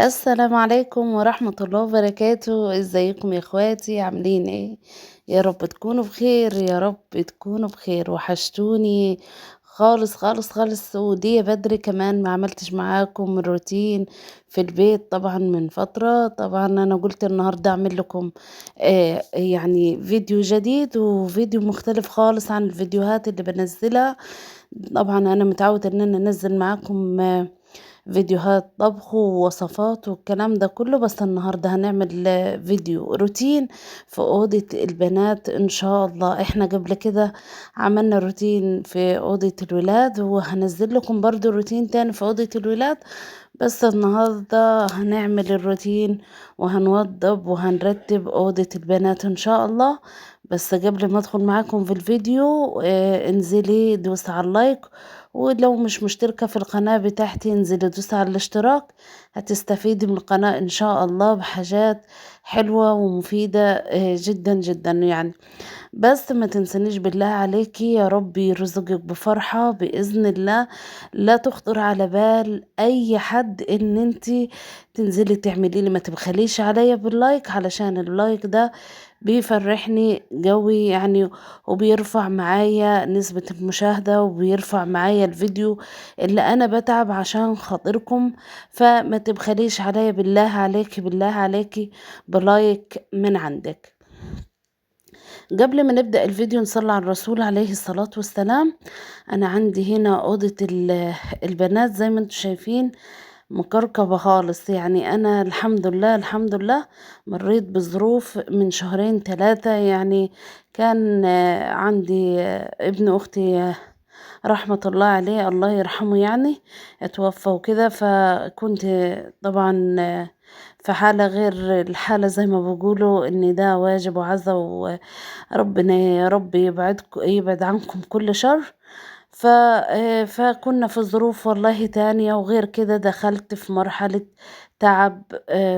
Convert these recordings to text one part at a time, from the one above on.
السلام عليكم ورحمة الله وبركاته، ازيكم يا اخواتي عاملين ايه؟ يا رب تكونوا بخير، يا رب تكونوا بخير. وحشتوني خالص خالص خالص. ودي يا بدري كمان ما عملتش معاكم روتين في البيت طبعا من فترة. طبعا انا قلت النهاردة اعمل لكم يعني فيديو جديد وفيديو مختلف خالص عن الفيديوهات اللي بنزلها. طبعا انا متعودة ان انا انزل معاكم فيديوهات طبخ ووصفات والكلام ده كله، بس النهاردة هنعمل فيديو روتين في أوضة البنات إن شاء الله. احنا قبل كده عملنا روتين في أوضة الولاد، وهنزل لكم برضو روتين تاني في أوضة الولاد. بس النهاردة هنعمل الروتين وهنوضب وهنرتب أوضة البنات إن شاء الله. بس قبل ما أدخل معاكم في الفيديو انزلي دوس على اللايك، ولو مش مشتركة في القناة بتاعتي انزلي دوس على الاشتراك. هتستفيدي من القناة إن شاء الله بحاجات حلوة ومفيدة جدا جدا يعني. بس ما تنسانيش بالله عليكي، يا رب يرزقك بفرحة بإذن الله. لا تخطر على بال أي حد إن انتي تنزلي تعملي لي، ما تبخليش عليا باللايك، علشان اللايك ده بيفرحني قوي يعني، وبيرفع معايا نسبة المشاهدة وبيرفع معايا الفيديو اللي أنا بتعب عشان خاطركم. فما تبخليش عليا بالله عليكي، بالله عليكي بلايك من عندك. قبل ما نبدأ الفيديو نصلي على الرسول عليه الصلاة والسلام. أنا عندي هنا أوضة البنات زي ما انتم شايفين مكركبة خالص. يعني أنا الحمد لله الحمد لله مريت بظروف من شهرين ثلاثة يعني. كان عندي ابن أختي رحمة الله عليه الله يرحمه يعني، اتوفى وكده. فكنت طبعا في حالة غير الحالة، زي ما بيقولوا ان ده واجب وعزة، وربنا يا رب يبعد عنكم كل شر. ف فكنا في ظروف والله تانية، وغير كده دخلت في مرحلة تعب.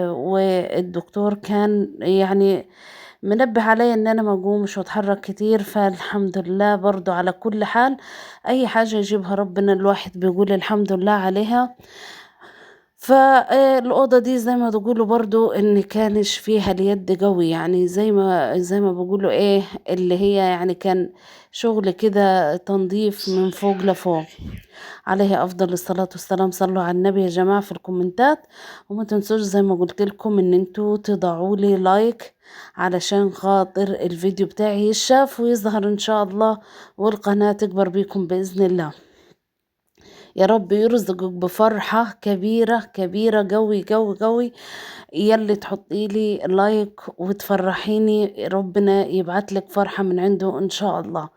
والدكتور كان يعني منبه عليا ان انا ما اقومش واتحرك كتير. فالحمد لله برضو على كل حال، اي حاجة يجيبها ربنا الواحد بيقول الحمد لله عليها. فالأوضة دي زي ما تقولوا برضو ان كانش فيها اليد قوي، يعني زي ما بيقولوا ايه اللي هي يعني كان شغل كده تنظيف من فوق لفوق. عليه افضل الصلاة والسلام. صلوا على النبي يا جماعة في الكومنتات. وما تنسوش زي ما قلت لكم ان انتوا تضعوا لي لايك علشان خاطر الفيديو بتاعي يشاف ويظهر ان شاء الله، والقناة تكبر بيكم بإذن الله. يا رب يرزقك بفرحة كبيرة كبيرة قوي قوي قوي. يلي تحطي لي لايك وتفرحيني، ربنا يبعت لك فرحة من عنده إن شاء الله.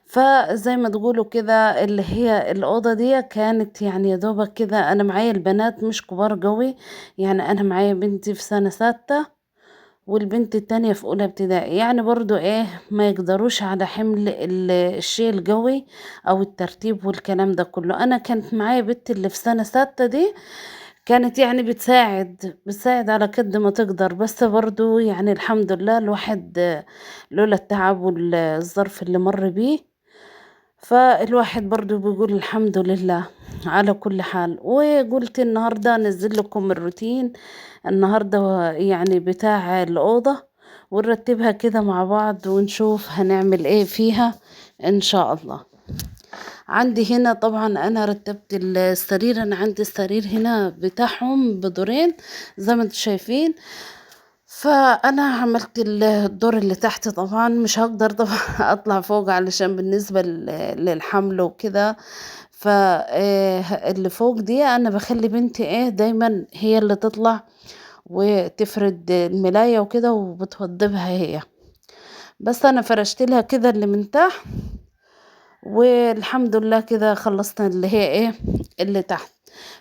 فزي ما تقولوا كده اللي هي الأوضة دي كانت يعني يا دوبك كده. أنا معايا البنات مش كبار قوي، يعني أنا معايا بنتي في سنة سادسة والبنت التانية في أولى ابتدائي، يعني برضو ايه ما يقدروش على حمل الشيء القوي أو الترتيب والكلام ده كله. أنا كانت معايا بنت اللي في سنة سادسة دي، كانت يعني بتساعد على قد ما تقدر. بس برضو يعني الحمد لله الواحد لولا التعب والظرف اللي مر بيه، فالواحد برضو بيقول الحمد لله على كل حال. وقلت النهاردة انزل لكم الروتين النهاردة يعني بتاع الأوضة، ونرتبها كده مع بعض ونشوف هنعمل ايه فيها ان شاء الله. عندي هنا طبعا انا رتبت السرير. انا عندي السرير هنا بتاعهم بدورين زي ما انتم شايفين. فانا عملت الدور اللي تحت. طبعا مش هقدر طبعا اطلع فوق علشان بالنسبة للحمل وكده. فاللي فوق دي انا بخلي بنتي ايه دايما هي اللي تطلع وتفرد الملاية وكده وبتوضبها هي. بس انا فرشت لها كده اللي من تحت، والحمد لله كده خلصنا اللي هي ايه اللي تحت.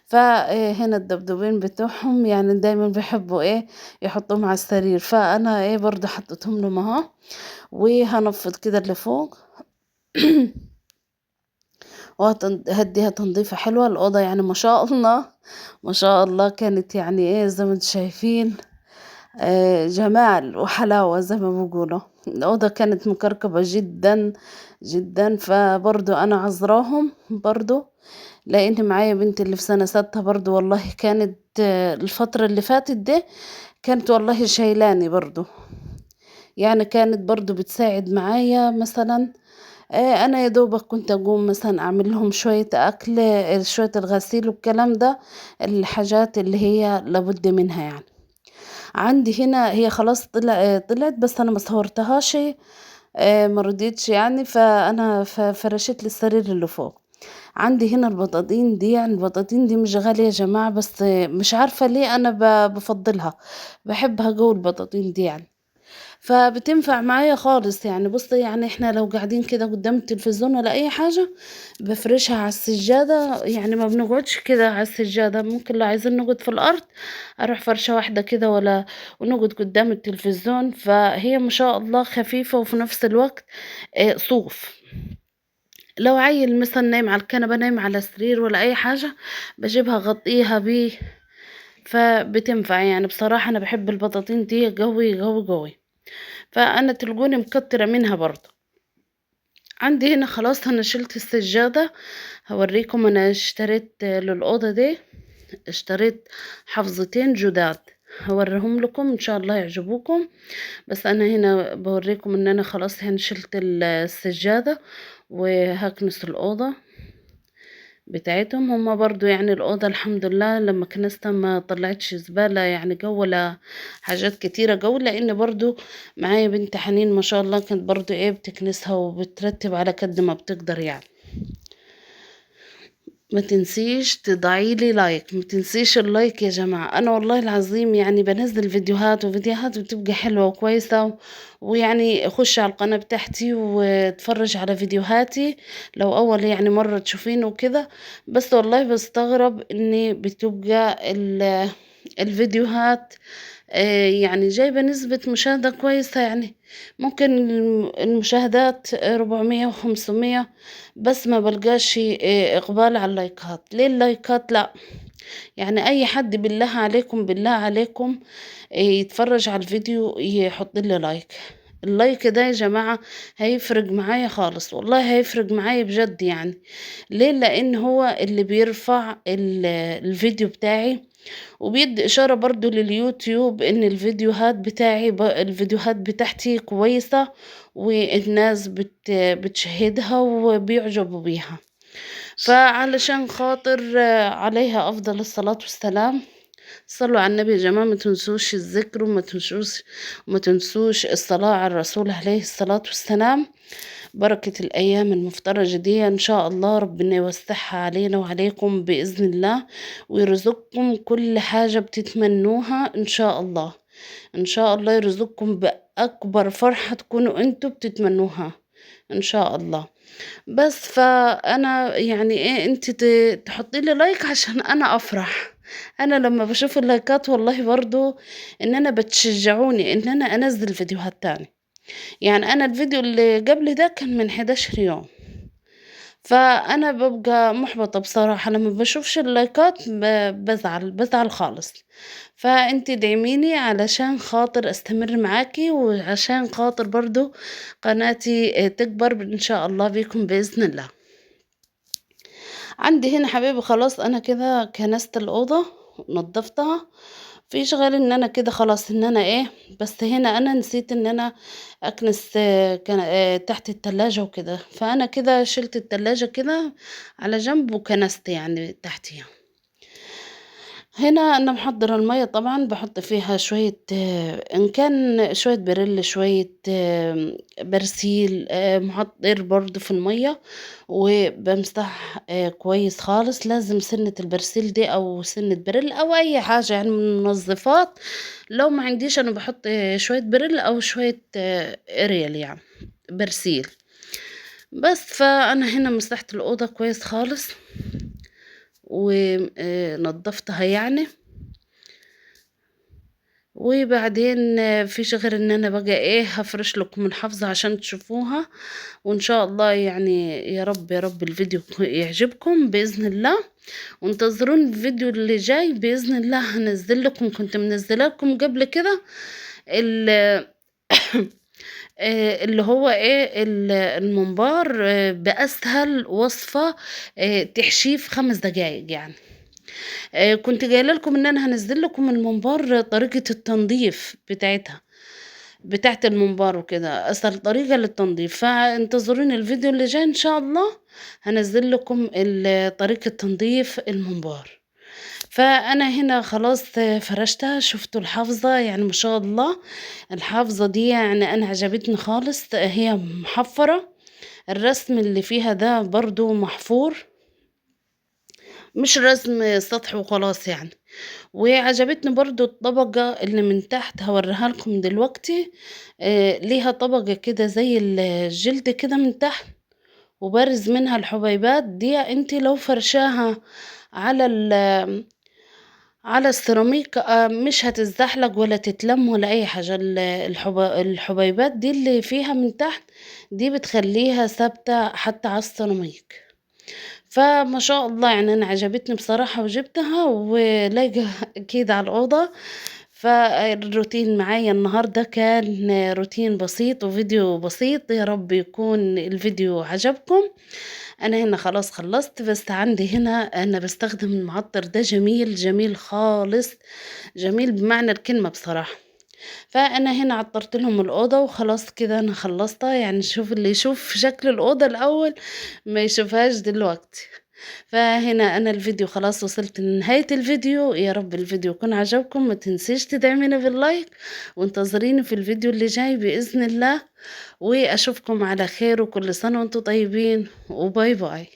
فهنا الدبدوبين بتوعهم يعني دايما بيحبوا ايه يحطوهم على السرير، فانا ايه برضو حطيتهم لهم اهو. وهنفض كده اللي فوق وهديها تنظيفة حلوة الأوضة. يعني ما شاء الله ما شاء الله كانت يعني ايه زي ما انتم شايفين جمال وحلاوة زي ما بيقولوا. الأوضة كانت مكركبة جدا جدا. فبرضو أنا عذراهم برضو، لأن معايا بنتي اللي في سنة ستة برضو والله كانت الفترة اللي فاتت دي كانت والله شايلاني برضه، يعني كانت برضه بتساعد معايا مثلًا. أنا يا دوبك كنت أقوم مثلًا أعمل لهم شوية أكل، شوية الغسيل والكلام ده، الحاجات اللي هي لابد منها يعني. عندي هنا هي خلاص طلعت بس أنا ما صورتهاش، ما رضيتش يعني، فأنا فرشت لي السرير اللي فوق. عندي هنا البطاطين دي، يعني البطاطين دي مش غالية يا جماعة، بس مش عارفة ليه أنا بافضّلها، باحبها جو البطاطين دي يعني. فبتنفع معايا خالص يعني. بُصّي، يعني إحنا لو قاعدين كده قدّام التلفزيون والّا أي حاجة، بافرشها على السجادة، يعني ما بنقعدش كده على السجادة، ممكن لو عايزين نقعد في الأرض، أروح فرشة واحدة كده ونقعد قدّام التلفزيون، فهي ما شاء الله خفيفة وفي نفس الوقت صوف. لو عيّل مثلًا نايم على الكنبة، نايم على سرير والّا أي حاجة، باجيبها أغطّيها بيه، فبتنفع يعني. بصراحة أنا باحب البطاطين دي أوي، أوي، أوي. فأنا تلقوني مكترة منها برضه. عندي هنا خلاص أنا شِلت السجادة، هاوريكم أنا اشتريت للأوضة دي، اشتريت حافظتين جداد، هاوريهم لكم إن شاء الله يعجبوكم. بس أنا هنا باوريكم إن أنا خلاص هنا شِلت السجادة وهاكنس الأوضة بتاعتهم. هُم برضه يعني الأوضة الحمد لله لمّا كنستها ما طلعتش زبالة يعني جو ولا حاجات كتيرة جو، لإن برضه معايا بنت حنين ما شاء الله كانت برضه بتكنسها وبترتّب على قد ما بتقدر يعني. ما تنسيش تضعي لي لايك، ما تنسيش اللايك يا جماعة. أنا والله العظيم يعني بانزّل فيديوهات وفيديوهات بتبقى حلوة وكويسة، ويعني خُشّي على القناة بتاعتي واتفرّجي على فيديوهاتي لو أول يعني مرّة تشوفيني وكده. بس والله باستغرب إن بتبقى الفيديوهات يعني جايبة نسبة مشاهدة كويسة يعني، ممكن المشاهدات 400 و500، بس ما بالقاش إقبال على اللايكات. ليه اللايكات لأ؟ يعني أي حد بالله عليكم، بالله عليكم يتفرّج على الفيديو يحط لي لايك. اللايك ده يا جماعة هيفرق معايا خالص، والله هيفرق معايا بجد يعني. ليه؟ لإن هو اللي بيرفع الفيديو بتاعي، وبيدّي إشارة برضه لليوتيوب إن الفيديوهات بتاعتي كويسة، والناس بتشاهدها وبيعجبوا بيها. فعلشان خاطر عليها أفضل الصلاة والسلام، صلّوا على النبي يا جماعة، ما تنسوش الذكر وما تنسوش الصلاة على الرسول عليه الصلاة والسلام. بركة الأيام المفترجة دي إن شاء الله ربنا يوسعها علينا وعليكم بإذن الله، ويرزقكم كل حاجة بتتمنوها إن شاء الله. إن شاء الله يرزقكم بأكبر فرحة تكونوا أنتم بتتمنوها إن شاء الله. بس فأنا يعني أنتِ تحطّي لي لايك عشان أنا أفرح. أنا لمّا باشوف اللايكات والله برضه إن أنا بتشجعوني إن أنا أنزّل فيديوهات تاني. يعني أنا الفيديو اللي قبل ده كان من 11 يوم، فأنا بابقى مُحبطة بصراحة لمّا باشوفش اللايكات بازعل خالص. فأنتِ ادعميني علشان خاطر أستمر معاكِ، وعشان خاطر برضه قناتي تكبر إن شاء الله بيكم بإذن الله. عندي هنا حبايبي خلاص أنا كده كنست الأوضة ونضفتها، ما فيش غير إن أنا كده خلاص إن أنا بس هنا أنا نسيت إن أنا أكنس كان تحت التلاجة وكده، فأنا كده شِلت التلاجة كده على جنب وكنست يعني تحتيها. هنا أنا محضّرة المَيّة طبعًا باحط فيها شوية إن كان شوية بريل، شوية برسيل، محضّر برضه في المَيّة، وبامسح كويس خالص. لازم سِنّة البرسيل دي أو سِنّة بريل أو أي حاجة يعني من المنظفات. لو ما عنديش أنا باحط شوية بريل أو شوية أريال يعني برسيل. بس فأنا هنا مسحت الأوضة كويس خالص، و نضّفتها يعني. وبعدين فيش غير إن أنا بقى هافرش لكم الحافظة عشان تشوفوها، وإن شاء الله يعني يا رب، يا رب الفيديو يعجبكم بإذن الله. وانتظروني الفيديو اللي جاي بإذن الله، هانزّل لكم، كنت منزّلة لكم قبل كده ال اللي هو الممبار بأسهل وصفة تحشيه في 5 دقايق يعني. كنت قايلة لكم إن أنا هانزّل لكم الممبار طريقة التنضيف بتاعة الممبار وكده، أسهل طريقة للتنضيف، فانتظروني الفيديو اللي جاي إن شاء الله هانزّل لكم طريقة تنضيف الممبار. فأنا هنا خلاص فرشتها، شُفتوا الحافظة يعني ما شاء الله، الحافظة دي يعني أنا عجبتني خالص، هي محفّرة، الرسم اللي فيها ده برضه محفور، مش رسم سطحي وخلاص يعني. وعجبتني برضه الطبقة اللي من تحت هاوريها لكم دلوقتي، ليها طبقة كده زي الجلد كده من تحت، وبارز منها الحبيبات دي، انتي لو فرشاها على على السيراميك مش هتتزحلق ولا تتلم ولا اي حاجة، الحبيبات دي اللي فيها من تحت دي بتخليها ثابتة حتى على السيراميك. فما شاء الله يعني أنا عجبتني بصراحة وجبتها ولايقة أكيد على الأوضة. فالروتين معايا النهاردة كان روتين بسيط وفيديو بسيط، يا رب يكون الفيديو عجبكم. أنا هنا خلاص خلصت، بس عندي هنا أنا بستخدم المعطر ده جميل جميل خالص، جميل بمعنى الكلمة بصراحة. فأنا هنا عطرت لهم الأوضة وخلاص كده أنا خلصتها، يعني شوف اللي يشوف شكل الأوضة الأول ما يشوفهاش دلوقتي. فهنا أنا الفيديو خلاص وصلت لنهاية الفيديو، يا رب الفيديو يكون عجبكم، ما تنسيش تدعميني باللايك، وانتظريني في الفيديو اللي جاي بإذن الله، وأشوفكم على خير، وكل سنة وانتم طيبين، وباي باي.